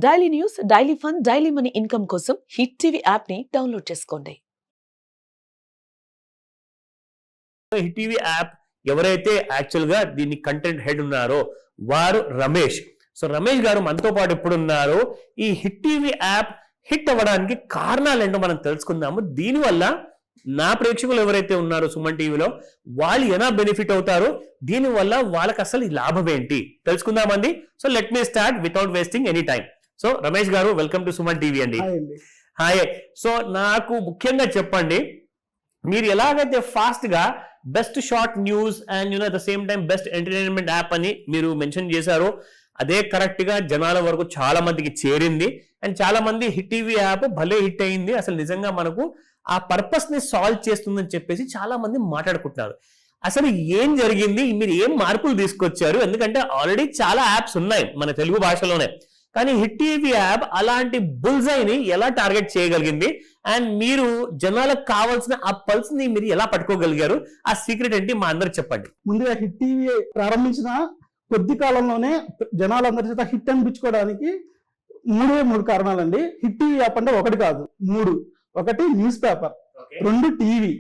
Daily news, daily fun, daily money income కోసం hit TV app ని download చేసుకోండి. Hit TV app ఎవరైతే actual గా దీన్ని కంటెంట్ హెడ్ ఉన్నారో వారు రమేష్. సో రమేష్ గారు మనతో పాటు ఎప్పుడు ఉన్నారు? ఈ హిట్ టీవీ యాప్ హిట్ అవ్వడానికి కారణాలు ఏంటో మనం తెలుసుకుందాము. దీనివల్ల నా ప్రేక్షకులు ఎవరైతే ఉన్నారో సుమన్ టీవీలో వాళ్ళు ఎలా బెనిఫిట్ అవుతారు, దీనివల్ల వాళ్ళకి అసలు లాభం ఏంటి తెలుసుకుందామండి. So let me start without wasting any time. So Ramesh గారు, వెల్కమ్ టు సుమన్ టీవీ అండి. హాయ్. సో నాకు ముఖ్యంగా చెప్పండి, మీరు ఎలాగైతే ఫాస్ట్ గా best short news and at the same time best entertainment app అని మీరు మెన్షన్ చేశారో అదే కరెక్ట్ గా జనాల వరకు చాలా మందికి చేరింది. అండ్ చాలా మంది హిట్ టీవీ యాప్ భలే హిట్ అయింది, అసలు నిజంగా మనకు ఆ పర్పస్ ని సాల్వ్ చేస్తుందని చెప్పేసి చాలా మంది మాట్లాడుకుంటున్నారు. అసలు ఏం జరిగింది, మీరు ఏం మార్పులు తీసుకొచ్చారు? ఎందుకంటే ఆల్రెడీ చాలా యాప్స్ ఉన్నాయి మన తెలుగు భాషలోనే, కానీ హిట్ టీవీ యాప్ అలాంటి బుల్జైని ఎలా టార్గెట్ చేయగలిగింది అండ్ మీరు జనాలకు కావాల్సిన ఆ పల్స్ ని మీరు ఎలా పట్టుకోగలిగారు? ఆ సీక్రెట్ ఏంటి మా అందరికి చెప్పండి. ముందుగా హిట్ టీవీ ప్రారంభించిన కొద్ది కాలంలోనే జనాలందరి చేత హిట్ అనిపించుకోవడానికి మూడు కారణాలండి. హిట్ టీవీ యాప్ అంటే ఒకటి కాదు, మూడు. ఒకటి న్యూస్ పేపర్, రెండు టీవీ,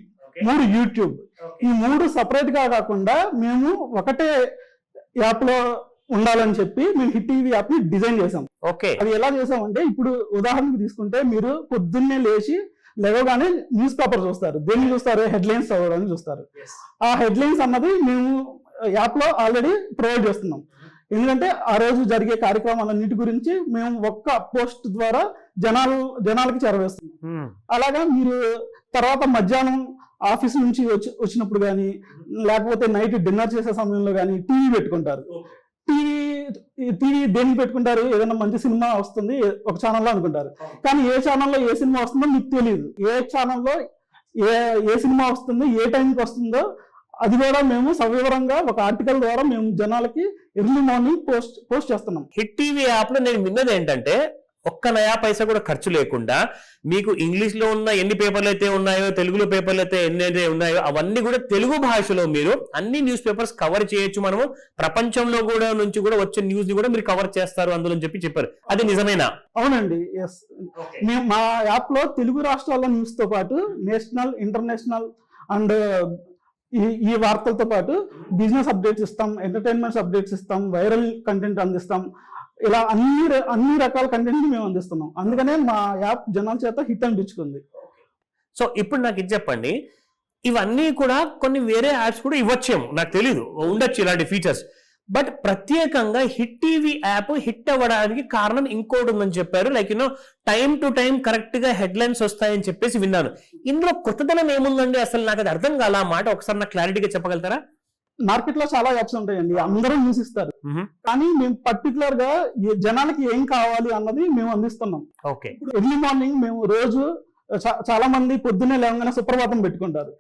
మూడు యూట్యూబ్. ఈ మూడు సపరేట్ గా కాకుండా మేము ఒకటే యాప్ లో ఉండాలని చెప్పి మేము హిట్ టీవీ యాప్ ని డిజైన్ చేసాం. ఓకే, అది ఎలా చేసామంటే, ఇప్పుడు ఉదాహరణకు తీసుకుంటే మీరు పొద్దున్నే లేవగానే న్యూస్ పేపర్ చూస్తారు. దేన్ని చూస్తారు? హెడ్లైన్స్ చదవడానికి చూస్తారు. ఆ హెడ్లైన్స్ అన్నది మేము యాప్ లో ఆల్రెడీ ప్రొవైడ్ చేస్తున్నాం. ఎందుకంటే ఆ రోజు జరిగే కార్యక్రమాలన్నిటి గురించి మేము ఒక్క పోస్ట్ ద్వారా జనాలకి చేరవేస్తున్నాం. అలాగా మీరు తర్వాత మధ్యాహ్నం ఆఫీస్ నుంచి వచ్చినప్పుడు కానీ, లేకపోతే నైట్ డిన్నర్ చేసే సమయంలో కానీ టీవీ పెట్టుకుంటారు. టీవీ దేనికి పెట్టుకుంటారు? ఏదైనా మంచి సినిమా వస్తుంది ఒక ఛానల్లో అనుకుంటారు, కానీ ఏ ఛానల్లో ఏ సినిమా వస్తుందో మీకు తెలియదు. ఏ ఛానల్లో ఏ సినిమా వస్తుందో, ఏ టైంకి వస్తుందో అది కూడా మేము సవివరంగా ఒక ఆర్టికల్ ద్వారా మేము జనాలకి ఎర్లీ మార్నింగ్ పోస్ట్ చేస్తున్నాం. హిట్ టీవీ యాప్ లో నేను విన్నది ఏంటంటే, ఒక్క నయా పైసా కూడా ఖర్చు లేకుండా మీకు ఇంగ్లీష్ లో ఉన్న ఎన్ని పేపర్లు అయితే ఉన్నాయో, తెలుగులో పేపర్లు అయితే ఎన్ని అయితే ఉన్నాయో అవన్నీ కూడా తెలుగు భాషలో మీరు అన్ని న్యూస్ పేపర్స్ కవర్ చేయొచ్చు. మనము ప్రపంచంలో కూడా నుంచి కూడా వచ్చే న్యూస్ ని కూడా మీరు కవర్ చేస్తారు అందులో చెప్పారు. అది నిజమేనా? అవునండి, ఎస్. మేము మా యాప్ లో తెలుగు రాష్ట్రాల న్యూస్ తో పాటు నేషనల్, ఇంటర్నేషనల్ అండ్ ఈ వార్తలతో పాటు బిజినెస్ అప్డేట్స్ ఇస్తాం, ఎంటర్టైన్మెంట్స్ అప్డేట్స్ ఇస్తాం, వైరల్ కంటెంట్ అందిస్తాం. ఇలా అన్ని రకాల కంటెంట్ మేము అందిస్తున్నాం. అందుకనే మా యాప్ జనాల చేత హిట్ అనిపించుకుంది. సో ఇప్పుడు నాకు ఇది చెప్పండి, ఇవన్నీ కూడా కొన్ని వేరే యాప్స్ కూడా ఇవ్వచ్చేమో, నాకు తెలీదు, ఉండొచ్చు ఇలాంటి ఫీచర్స్. బట్ ప్రత్యేకంగా హిట్ టీవీ యాప్ హిట్ అవ్వడానికి కారణం ఇంకోటి ఉందని చెప్పారు. Like time to time correct గా హెడ్లైన్స్ వస్తాయని చెప్పేసి విన్నాను. ఇందులో కొత్తదనం ఏముందండి? అసలు నాకు అది అర్థం కాల మాట, ఒకసారి నాకు క్లారిటీగా చెప్పగలుగుతారా? మార్కెట్ లో చాలా యాప్స్ ఉంటాయండి, అందరూ న్యూస్ ఇస్తారు, కానీ మేము పర్టికులర్ గా జనాలకి ఏం కావాలి అన్నది మేము అందిస్తున్నాం. ఓకే, ఎర్లీ మార్నింగ్ మేము రోజు చాలా మంది పొద్దున్నే లేవగానే సుప్రభాతం పెట్టుకుంటారు.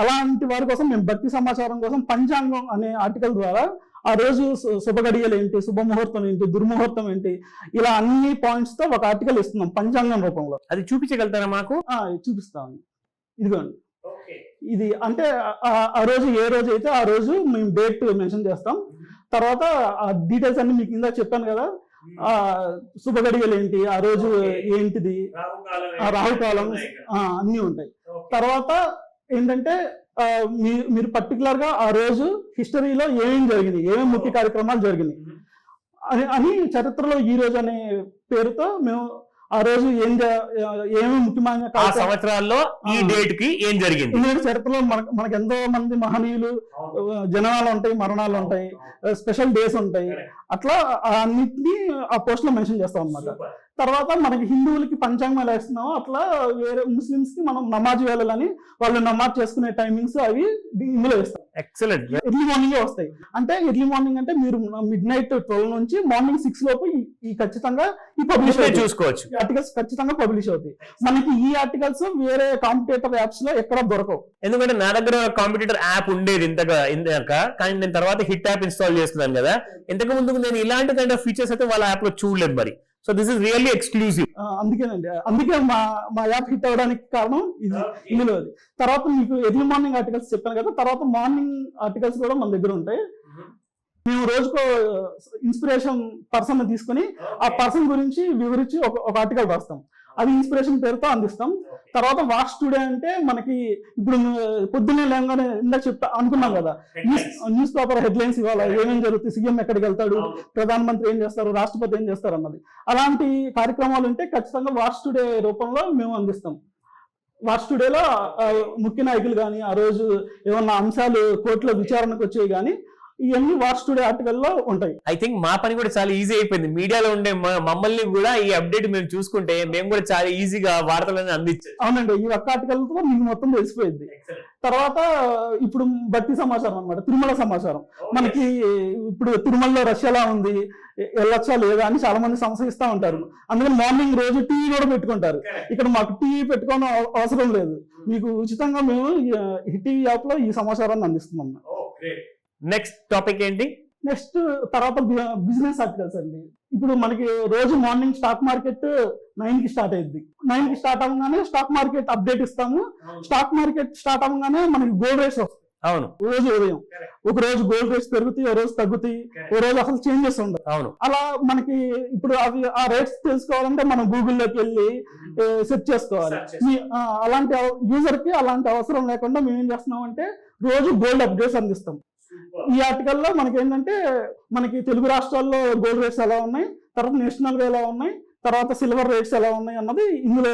అలాంటి వారి కోసం మేము భక్తి సమాచారం కోసం పంచాంగం అనే ఆర్టికల్ ద్వారా ఆ రోజు శుభగడియలు ఏంటి, శుభముహూర్తం ఏంటి, దుర్ముహూర్తం ఏంటి, ఇలా అన్ని పాయింట్స్ తో ఒక ఆర్టికల్ ఇస్తున్నాం పంచాంగం రూపంలో. అది చూపించగలుగుతారా మాకు? చూపిస్తాం. ఇదిగోండి, ఇది అంటే ఆ రోజు ఏ రోజు అయితే ఆ రోజు మేము డేట్ మెన్షన్ చేస్తాం. తర్వాత ఆ డీటెయిల్స్ అన్ని మీకు ఇందా చెప్పాను కదా, ఆ శుభగడియలు ఏంటి, ఆ రోజు ఏంటిది, రాహుకాలం అన్ని ఉంటాయి. తర్వాత ఏంటంటే మీరు పర్టికులర్ గా ఆ రోజు హిస్టరీలో ఏమేమి జరిగినాయి, ఏమేమి ముఖ్య కార్యక్రమాలు జరిగినాయి అని చరిత్రలో ఈ రోజు అనే పేరుతో మేము ఆ రోజు ఏమేమి ముఖ్యమైన సంవత్సరాల్లో ఈ డేట్ కి ఏం జరిగింది. ఎందుకంటే చరిత్రలో మనకు ఎంతో మంది మహనీయులు జననాలు ఉంటాయి, మరణాలు ఉంటాయి, స్పెషల్ డేస్ ఉంటాయి. అట్లా అన్నిటినీ ఆ పోస్ట్ లో మెన్షన్ చేస్తాం అన్నమాట. తర్వాత మనకి హిందువులకి పంచాంగం ఎలా ఇస్తున్నామో అట్లా వేరే ముస్లిమ్స్ కి మనం నమాజ్ వేళలని వాళ్ళు నమాజ్ చేసుకునే టైమింగ్స్ అవి ఇందులో ఇస్తాం. ఎక్సలెంట్. ఎర్లీ మార్నింగ్ వస్తాయి. అంటే ఎర్లీ మార్నింగ్ అంటే మీరు మిడ్ నైట్ 12 నుంచి మార్నింగ్ 6 లోపు ఈ ఖచ్చితంగా ఈ పబ్లిష్ చూసుకోవచ్చు. ఆర్టికల్స్ ఖచ్చితంగా పబ్లిష్ అవుతాయి. మనకి ఈ ఆర్టికల్స్ వేరే కాంపిటేటర్ యాప్స్ లో ఎక్కడ దొరకవు. ఎందుకంటే నా దగ్గర కాంపిటేటర్ యాప్ ఉండేది ఇంతక, కానీ నేను తర్వాత హిట్ యాప్ ఇన్స్టాల్ చేస్తున్నాను కదా. ఇంతకు ముందు నేను ఇలాంటి కైండ్ ఆఫ్ ఫీచర్స్ అయితే వాళ్ళ యాప్ లో చూడలేదు మరి. So this is really exclusive. అందుకే మా యాప్ హిట్ అవ్వడానికి కారణం ఇందులో. తర్వాత మీకు ఎర్లీ మార్నింగ్ ఆర్టికల్స్ చెప్పాను కదా, తర్వాత మార్నింగ్ ఆర్టికల్స్ కూడా మన దగ్గర ఉంటాయి. మేము రోజుకో ఇన్స్పిరేషన్ పర్సన్ తీసుకుని ఆ పర్సన్ గురించి వివరించి ఒక ఆర్టికల్ రాస్తాం. అది ఇన్స్పిరేషన్ పేరుతో అందిస్తాం. తర్వాత వాచ్ టుడే అంటే మనకి ఇప్పుడు పొద్దున్నే లేగానే ఇందాక అనుకున్నాం కదా, న్యూస్ పేపర్ హెడ్లైన్స్ ఇవాళ ఏమేమి జరుగుతుంది, సీఎం ఎక్కడికి వెళ్తాడు, ప్రధానమంత్రి ఏం చేస్తారు, రాష్ట్రపతి ఏం చేస్తారు అన్నది. అలాంటి కార్యక్రమాలు ఉంటే ఖచ్చితంగా వాచ్ టుడే రూపంలో మేము అందిస్తాం. వాచ్ టుడేలో ముఖ్య నాయకులు కానీ, ఆ రోజు ఏమన్నా అంశాలు కోర్టులో విచారణకు వచ్చేవి కానీ, ఇవన్నీ వాచ్ టుడే ఆర్టికల్లో ఉంటాయి. ఐ థింక్ మా పని కూడా చాలా ఈజీ అయిపోయింది. మీడియాలో ఉండే మమ్మల్ని కూడా ఈ అప్డేట్ మేము చూసుకుంటే మేము కూడా చాలా ఈజీగా వార్తలను అందించాం. అవునండి, ఈ ఒక్క ఆర్టికల్తో మీకు మొత్తం తెలిసిపోయింది. తర్వాత ఇప్పుడు భక్తి సమాచారం అన్నమాట, తిరుమల సమాచారం. మనకి ఇప్పుడు తిరుమలలో రష్ ఎలా ఉంది, వెళ్ళొచ్చా లేదా అని చాలా మంది సంశయిస్తూ ఉంటారు. అందుకని మార్నింగ్ రోజు టీవీ కూడా పెట్టుకుంటారు. ఇక్కడ మాకు టీవీ పెట్టుకోవడం అవసరం లేదు, మీకు ఉచితంగా మేము హిట్ టీవీ యాప్ లో ఈ సమాచారాన్ని అందిస్తున్నాం. నెక్స్ట్ టాపిక్ ఏంటి? నెక్స్ట్ తర్వాత బిజినెస్ ఆర్టికల్స్ అండి. ఇప్పుడు మనకి రోజు మార్నింగ్ స్టాక్ మార్కెట్ 9 కి స్టార్ట్ అయ్యింది. 9 కి స్టార్ట్ అవ్వగానే స్టాక్ మార్కెట్ అప్డేట్ ఇస్తాము. స్టాక్ మార్కెట్ స్టార్ట్ అవ్వగానే మనకి గోల్డ్ రేట్స్ వస్తాయి. అవును, రోజు ఉదయం ఒక రోజు గోల్డ్ రేట్స్ పెరుగుతాయి, ఓ రోజు తగ్గుతాయి, ఓ రోజు అసలు చేంజెస్ ఉండవు. అవును, అలా మనకి ఇప్పుడు అవి ఆ రేట్స్ తెలుసుకోవాలంటే మనం గూగుల్లోకి వెళ్ళి సెర్చ్ చేసుకోవాలి. అలాంటి యూజర్ కి అలాంటి అవసరం లేకుండా మేము ఏం చేస్తున్నాం అంటే రోజు గోల్డ్ అప్డేట్స్ అందిస్తాం. ఈ ఆర్టికల్లో మనకి ఏంటంటే మనకి తెలుగు రాష్ట్రాల్లో గోల్డ్ రేట్స్ ఎలా ఉన్నాయి, తర్వాత నేషనల్ గా ఎలా ఉన్నాయి, తర్వాత సిల్వర్ రేట్స్ ఎలా ఉన్నాయి అన్నది ఇందులో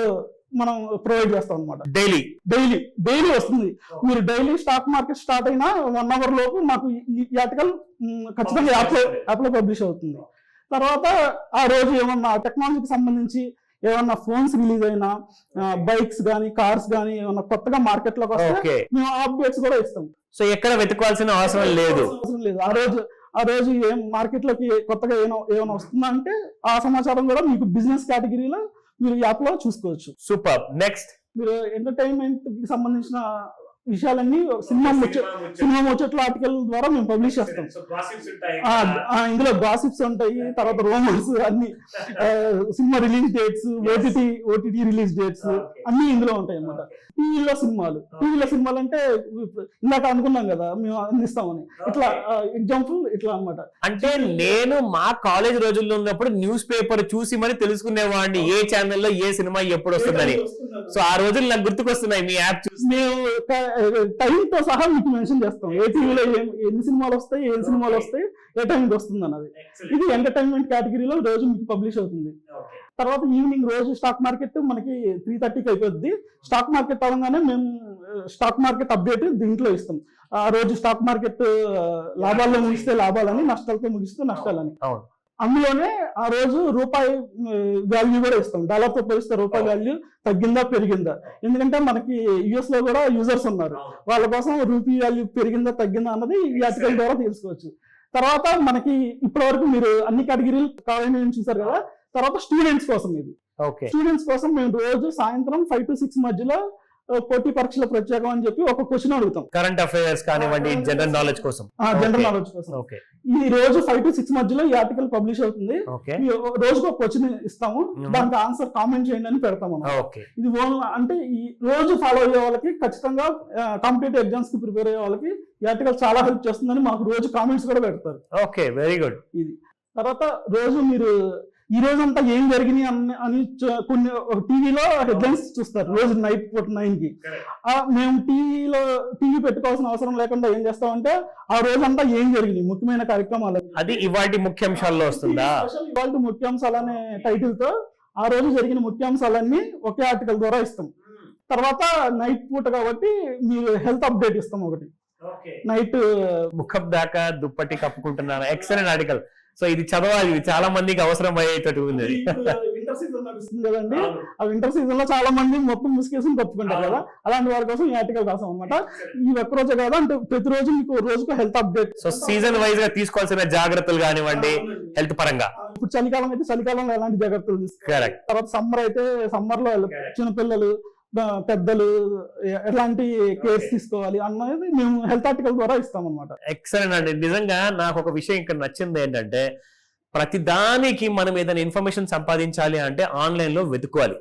మనం ప్రొవైడ్ చేస్తాం అనమాట. డైలీ వస్తుంది. మీరు డైలీ స్టాక్ మార్కెట్ స్టార్ట్ అయినా 1 hour లోపు మాకు ఈ ఆర్టికల్ ఖచ్చితంగా యాప్ లో పబ్లిష్ అవుతుంది. తర్వాత ఆ రోజు ఏమన్నా టెక్నాలజీకి సంబంధించి ఏమన్నా ఫోన్స్ రిలీజ్ అయినా, బైక్స్ కానీ కార్స్ కానీ ఏమన్నా కొత్తగా మార్కెట్ లోకి వస్తే మేము అప్డేట్స్ కూడా ఇస్తాం. సో ఎక్కడ వెతుకోవాల్సిన అవసరం లేదు. ఆ రోజు ఏం మార్కెట్ లోకి కొత్తగా ఏమైనా వస్తుందా అంటే ఆ సమాచారం కూడా మీకు బిజినెస్ కేటగిరీలో మీరు యాప్ లో చూసుకోవచ్చు. సూపర్. నెక్స్ట్ మీరు ఎంటర్టైన్మెంట్ కి సంబంధించిన విషయాలన్నీ సినిమా ముచ్చట్ల ఆర్టికల్ ద్వారా మేము పబ్లిష్ చేస్తాం. ఇందులో గాసిప్స్ ఉంటాయి, తర్వాత రోమన్స్ అన్ని, cinema release dates, OTT release dates అన్ని ఇందులో ఉంటాయి అన్నమాట. టీవీలో సినిమాలు అంటే ఇందాక అనుకున్నాం కదా మేము అందిస్తామని, ఇట్లా ఎగ్జాంపుల్ ఇట్లా అన్నమాట. అంటే నేను మా కాలేజ్ రోజుల్లో ఉన్నప్పుడు న్యూస్ పేపర్ చూసి మరి తెలుసుకునేవాడిని ఏ ఛానల్లో ఏ సినిమా ఎప్పుడు వస్తుందని. సో ఆ రోజులు నాకు గుర్తుకొస్తున్నాయి మీ యాప్ చూసి. మేము టైంతో సహా మీకు మెన్షన్ చేస్తాం, ఏ టీవీలో ఎన్ని సినిమాలు వస్తాయి, ఏ సినిమాలు వస్తాయి, ఏ టైంకి వస్తుంది అన్నది. ఇది ఎంటర్టైన్మెంట్ కేటగిరీలో రోజు మీకు పబ్లిష్ అవుతుంది. తర్వాత ఈవినింగ్ రోజు స్టాక్ మార్కెట్ మనకి 3:30కి అయిపోద్ది. స్టాక్ మార్కెట్ అవగానే మేము స్టాక్ మార్కెట్ అప్డేట్ దీంట్లో ఇస్తాం. ఆ రోజు స్టాక్ మార్కెట్ లాభాల్లో ముగిస్తే లాభాలని, నష్టాలతో ముగిస్తే నష్టాలని. అందులోనే ఆ రోజు రూపాయి వాల్యూ కూడా ఇస్తాం. డాలర్తో పోలిస్తే రూపాయి వాల్యూ తగ్గిందా పెరిగిందా, ఎందుకంటే మనకి యుఎస్ లో కూడా యూజర్స్ ఉన్నారు, వాళ్ళ కోసం రూపీ వాల్యూ పెరిగిందా తగ్గిందా అన్నది ఈ ఆర్టికల్ ద్వారా తెలుసుకోవచ్చు. తర్వాత మనకి ఇప్పటి వరకు మీరు అన్ని కేటగిరీలు కావాలని చూసారు కదా. తర్వాత స్టూడెంట్స్ కోసం ఇది. స్టూడెంట్స్ కోసం మేము రోజు సాయంత్రం 5 to 6 మధ్యలో పోటీ పరీక్షల ప్రత్యేకం అని చెప్పి ఒక క్వశ్చన్ అడుగుతాం. కరెంట్ అఫైర్స్ కానివ్వండి, జనరల్ నాలెడ్జ్ కోసం. ఈ రోజు 5 to 6 మధ్యలో ఈ ఆర్టికల్ పబ్లిష్ అవుతుంది. రోజుకు ఒక క్వశ్చన్ ఇస్తాము, దానికి ఆన్సర్ కామెంట్ చేయండి అని పెడతాము. ఇది అంటే ఈ రోజు ఫాలో అయ్యే వాళ్ళకి ఖచ్చితంగా కాంపిటేటివ్ ఎగ్జామ్స్ కి ప్రిపేర్ అయ్యే వాళ్ళకి ఈ ఆర్టికల్ చాలా హెల్ప్ చేస్తుందని మాకు రోజు కామెంట్స్ కూడా పెడతారు. Okay, very good. ఇది తర్వాత రోజు మీరు ఈ రోజంతా ఏం జరిగినాయి అని కొన్ని టీవీలో హెడ్లైన్స్ చూస్తారు రోజు నైట్ 9కి. మేము టీవీ పెట్టుకోవాల్సిన అవసరం లేకుండా ఏం చేస్తామంటే ఆ రోజంతా ఏం జరిగింది ముఖ్యమైన కార్యక్రమాలు, అది ఇవాటి ముఖ్యాంశాల్లో వస్తుందా, ఇవాటి ముఖ్యాంశాలు అనే టైటిల్ తో ఆ రోజు జరిగిన ముఖ్యాంశాలన్నీ ఒకే ఆర్టికల్ ద్వారా ఇస్తాం. తర్వాత నైట్ పూట కాబట్టి మీరు హెల్త్ అప్డేట్ ఇస్తాం ఒకటి. నైట్ ముఖం దాకా దుప్పటి కప్పుకుంటున్నాను. Excellent article. సో ఇది చదవాలి, ఇది చాలా మందికి అవసరం అయ్యేటట్టు ఉంది. వింటర్ సీజన్ నడుస్తుంది కదండి, ఆ వింటర్ సీజన్ లో చాలా మంది మొత్తం ముసుకేసుకుని కప్పుకుంటారు కదా, అలాంటి వారి కోసం ఈ ఆర్టికల్ రాసాం అనమాట. ఈ ఒక్క రోజే కాదు అంటే ప్రతిరోజు మీకు రోజుకు health update. So season wise గా తీసుకోవాల్సిన జాగ్రత్తలు కానివ్వండి హెల్త్ పరంగా. ఇప్పుడు చలికాలం అయితే చలికాలంలో ఎలాంటి జాగ్రత్తలు తీసుకోవాలి, తర్వాత సమ్మర్ అయితే సమ్మర్ లో చిన్నపిల్లలు పెద్దలు ఎలాంటి కేర్స్ తీసుకోవాలి అన్నది మేము హెల్త్ ఆర్టికల్ ద్వారా ఇస్తాం అనమాట. ఎక్సలెంట్ అండి. నిజంగా నాకు ఒక విషయం ఇక్కడ నచ్చింది ఏంటంటే ప్రతి దానికి మనం ఏదైనా ఇన్ఫర్మేషన్ సంపాదించాలి అంటే ఆన్లైన్ లో వెతుకోవాలి.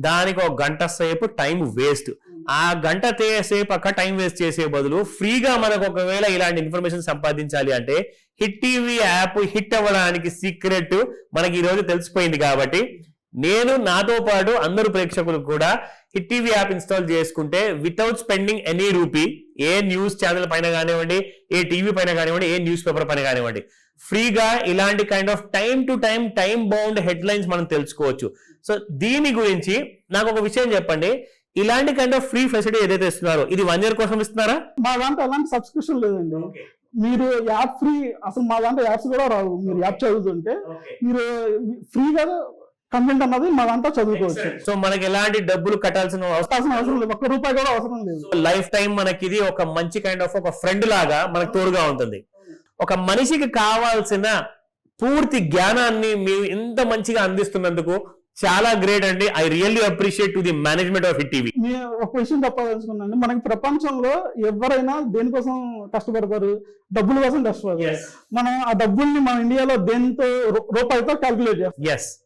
దానికి 1 గంట సేపు టైం వేస్ట్. ఆ గంట సేపు అక్క టైం వేస్ట్ చేసే బదులు ఫ్రీగా మనకు ఒకవేళ ఇలాంటి ఇన్ఫర్మేషన్ సంపాదించాలి అంటే హిట్ టీవీ యాప్ హిట్ అవ్వడానికి సీక్రెట్ మనకి ఈ రోజు తెలిసిపోయింది కాబట్టి నేను నాతో పాటు అందరు ప్రేక్షకులు కూడా హిట్ టీవీ యాప్ ఇన్స్టాల్ చేసుకుంటే వితౌట్ స్పెండింగ్ ఎనీ రూపీ ఏ న్యూస్ ఛానల్ పైన కానివ్వండి, ఏ టీవీ పైన కానివ్వండి, ఏ న్యూస్ పేపర్ పైన కానివ్వండి, ఫ్రీగా ఇలాంటి kind of time bound headlines మనం తెలుసుకోవచ్చు. సో దీని గురించి నాకు ఒక విషయం చెప్పండి, ఇలాంటి కైండ్ ఆఫ్ ఫ్రీ ఫెసిలిటీ ఏదైతే ఇస్తున్నారో ఇది 1 year కోసం ఇస్తున్నారా? మా దాంట్లో ఎలాంటి సబ్స్క్రిప్షన్ లేదండి. మీరు యాప్ ఫ్రీ, అసలు మా దాంట్లో యాప్స్ కూడా రావు. మీరు యాప్ చదువుతుంటే మీరు ఫ్రీగా కంటెంట్ అన్నది మా దాంట్లో చదువుకోవచ్చు. సో మనకి ఎలాంటి డబ్బులు కట్టాల్సిన అవసరం లేదు, ₹1 కూడా అవసరం లేదు. లైఫ్ టైం మనకి ఇది ఒక మంచి కైండ్ ఆఫ్ ఒక ఫ్రెండ్ లాగా మనకు తోడుగా ఉంటుంది. ఒక మనిషికి కావాల్సిన పూర్తి జ్ఞానాన్ని మీరు ఇంత మంచిగా అందిస్తున్నందుకు చాలా గ్రేట్ అండి. I really appreciate to the management of hit TV. నేను ఒక విషయం చెప్పదలుచుకున్నాను, మనకి ప్రపంచంలో ఎవరైనా దేనికోసం కష్టపడతారు? డబ్బుల కోసం కష్టపడతారు. మనం ఆ డబ్బుల్ని మన ఇండియాలో దేంతో రూపాయితో క్యాల్కులేట్ చేస్తాం.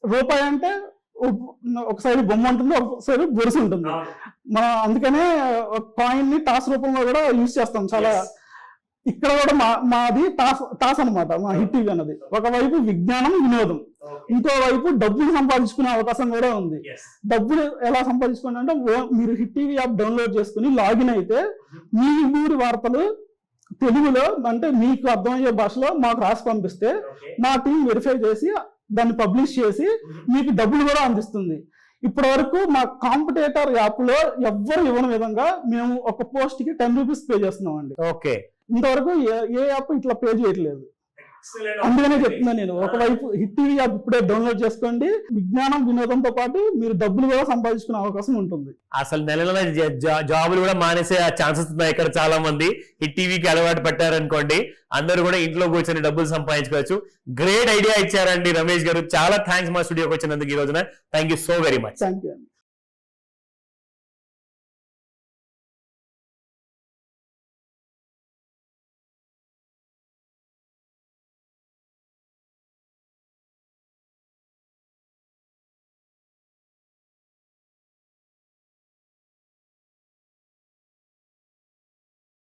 రూపాయి అంటే ఒక సైడ్ బొమ్మ ఉంటుంది, ఒక సైడ్ బొరుసు ఉంటుంది. మనం అందుకనే కాయిన్ ని టాస్ రూపంలో కూడా యూజ్ చేస్తాం చాలా. ఇక్కడ కూడా మాది టాస్ అనమాట, మా హిట్ టీవీ అన్నది. ఒకవైపు విజ్ఞానం, వినోదం, ఇంకో వైపు డబ్బులు సంపాదించుకునే అవకాశం కూడా ఉంది. డబ్బులు ఎలా సంపాదించుకోండి అంటే, మీరు హిట్ టీవీ యాప్ డౌన్లోడ్ చేసుకుని లాగిన్ అయితే మీ ఊరి వార్తలు తెలుగులో అంటే మీకు అర్థమయ్యే భాషలో మాకు రాసి పంపిస్తే మా టీం వెరిఫై చేసి దాన్ని పబ్లిష్ చేసి మీకు డబ్బులు కూడా అందిస్తుంది. ఇప్పటి వరకు మా కాంపిటేటర్ యాప్ లో ఎవ్వరు ఇవ్వని విధంగా మేము ఒక పోస్ట్ కి ₹10 పే చేస్తున్నాం అండి. ఓకే, ఇంతవరకు ఏ యాప్ ఇట్లా పే చేయట్లేదు. అందుకనే చెప్తున్నా నేను, ఒకవైపు హిట్ టీవీ యాప్ ఇప్పుడే డౌన్లోడ్ చేసుకోండి. విజ్ఞానం, వినోదంతో పాటు మీరు డబ్బులు కూడా సంపాదించుకునే అవకాశం ఉంటుంది. అసలు నెల జాబులు కూడా మానేసే ఛాన్సెస్ ఉన్నాయి. ఇక్కడ చాలా మంది హిట్ టీవీకి అలవాటు పట్టారనుకోండి, అందరూ కూడా ఇంట్లో కూర్చొని డబ్బులు సంపాదించుకోవచ్చు. గ్రేట్ ఐడియా ఇచ్చారండి రమేష్ గారు. చాలా థ్యాంక్స్ మా స్టూడియోకి వచ్చినందుకు ఈ రోజున. Thank you so very much. Thank you.